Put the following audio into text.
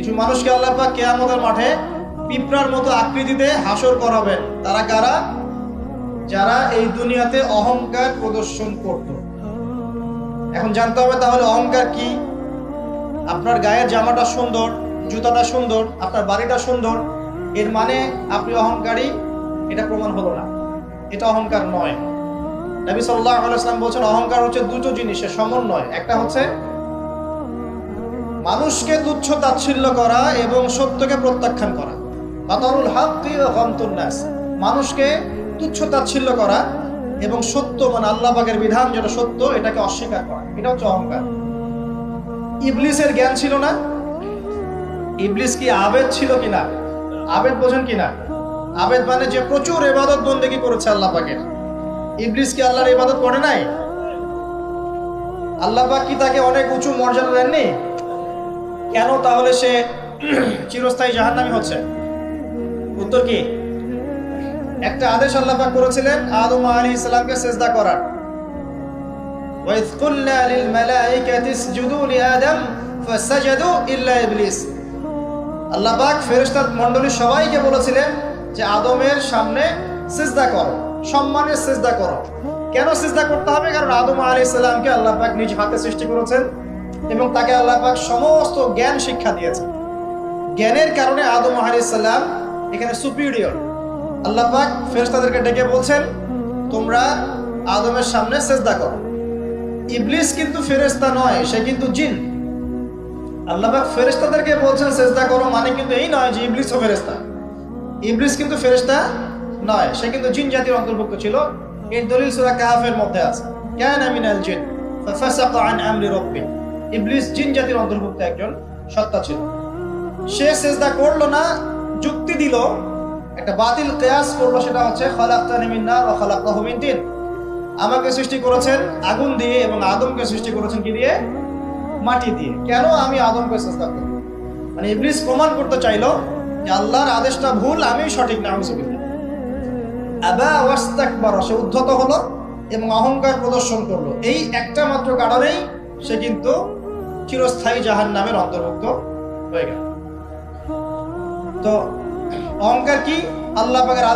কিছু মানুষকে আল্লাহ পাক কিয়ামতের মাঠে পিঁপড়ার মতো আকৃতিতে হাসর করাবেন। তারা কারা? যারা এই দুনিয়াতে অহংকার প্রদর্শন করত। এখন জানতে হবে তাহলে অহংকার কি। আপনার গায়ের জামাটা সুন্দর, জুতাটা সুন্দর, আপনার বাড়িটা সুন্দর, এর মানে আপনি অহংকারী, এটা প্রমাণ হলো না, এটা অহংকার নয়। নবী সাল্লাল্লাহু আলাইহি ওয়াসাল্লাম বলেছেন অহংকার হচ্ছে দুটো জিনিসের সমন্বয়। একটা হচ্ছে মানুষকে তুচ্ছ তাচ্ছিল্য করা এবং সত্যকে প্রত্যাখ্যান করা। বাতারুল হাক্কি ওয়া গামতুন নাস, মানুষকে তুচ্ছ তাচ্ছিল্য করা এবং সত্য মানে আল্লাহ পাকের বিধান যেটা সত্য এটাকে অস্বীকার করা, এটা হচ্ছে অহংকার। ইবলিসের জ্ঞান ছিল না? ইবলিস কি আবেদ ছিল কিনা? আবেদ বোঝেন কিনা? আবেদ মানে যে প্রচুর ইবাদত বন্দেগী করেছে আল্লাহ পাকের। ইবলিস কি আল্লাহর ইবাদত করে নাই? আল্লাহ পাক কি তাকে অনেক উঁচু মর্যাদা দেননি? কেন তাহলে সে চিরস্থায়ী জাহান্নামী হচ্ছে? উত্তর কি? একটা আদেশ আল্লাহ পাক করেছিলেন আদম আলাইহিস সালামকে সিজদা করার। ওয়া ইয কুলনা লিল মালাইকাতি ইসজুদু লিআদম ফাসাজাদু ইল্লা ইবলিস। আল্লাহ পাক ফেরেশতা মণ্ডলী সবাইকে বলেছিলেন যে আদমের সামনে সিজদা করো, সম্মানের সিজদা করো। কেন সিজদা করতে হবে? কারণ আদম আলাইহিস সালামকে আল্লাহ পাক নিজ হাতে সৃষ্টি করেছেন এবং তাকে আল্লাহ পাক সমস্ত জ্ঞান শিক্ষা দিয়েছেন। জ্ঞানের কারণে আদম আলাইহিস সালাম এখানে সুপিরিয়র। আল্লাহ পাক ফেরেশতাদেরকে ডেকে বলছেন তোমরা আদমের সামনে সিজদা করো। ইবলিস কিন্তু ফেরেশতা নয়, সে কিন্তু জিন। আল্লাহ পাক ফেরেশতাদেরকে বলছেন সিজদা করো, মানে কিন্তু এই নয় যে ইবলিসও ফেরেশতা। ইবলিস কিন্তু ফেরেশতা নয়, সে কিন্তু জিন জাতির অন্তর্ভুক্ত ছিল। এর দলিল সূরা কাহফের মধ্যে আছে, কানা মিনাল জিন ফাফাসাকা আন আমরি রাব্বি। ইবলিস জিন জাতির অন্তর্ভুক্ত একজন সত্তা ছিল। সে সিজদা করলো না, যুক্তি দিল, একটা বাতিল কিয়াস করলো, সেটা হচ্ছে খালাকতানি মিন নার ওয়া খালাকতাহু মিন তিন। আমাকে সৃষ্টি করেছেন আগুন দিয়ে এবং আদমকে সৃষ্টি করেছেন কি দিয়ে? মাটি দিয়ে। কেন আমি আদমকে সিজদা করব? মানে ইবলিস প্রমাণ করতে চাইলো যে আল্লাহর আদেশটা ভুল, আমি সঠিক। নাউযুবিল্লাহ। আবা ওয়াস্তাকবার, সে উদ্ধত হলো এবং অহংকার প্রদর্শন করলো। এই একটা মাত্র কারণেই সে কিন্তু চিরস্থায়ী জাহান্নামের অন্তর্ভুক্ত হয়ে গেল। তো অহংকার কি? আল্লাহ পাকের আদেশ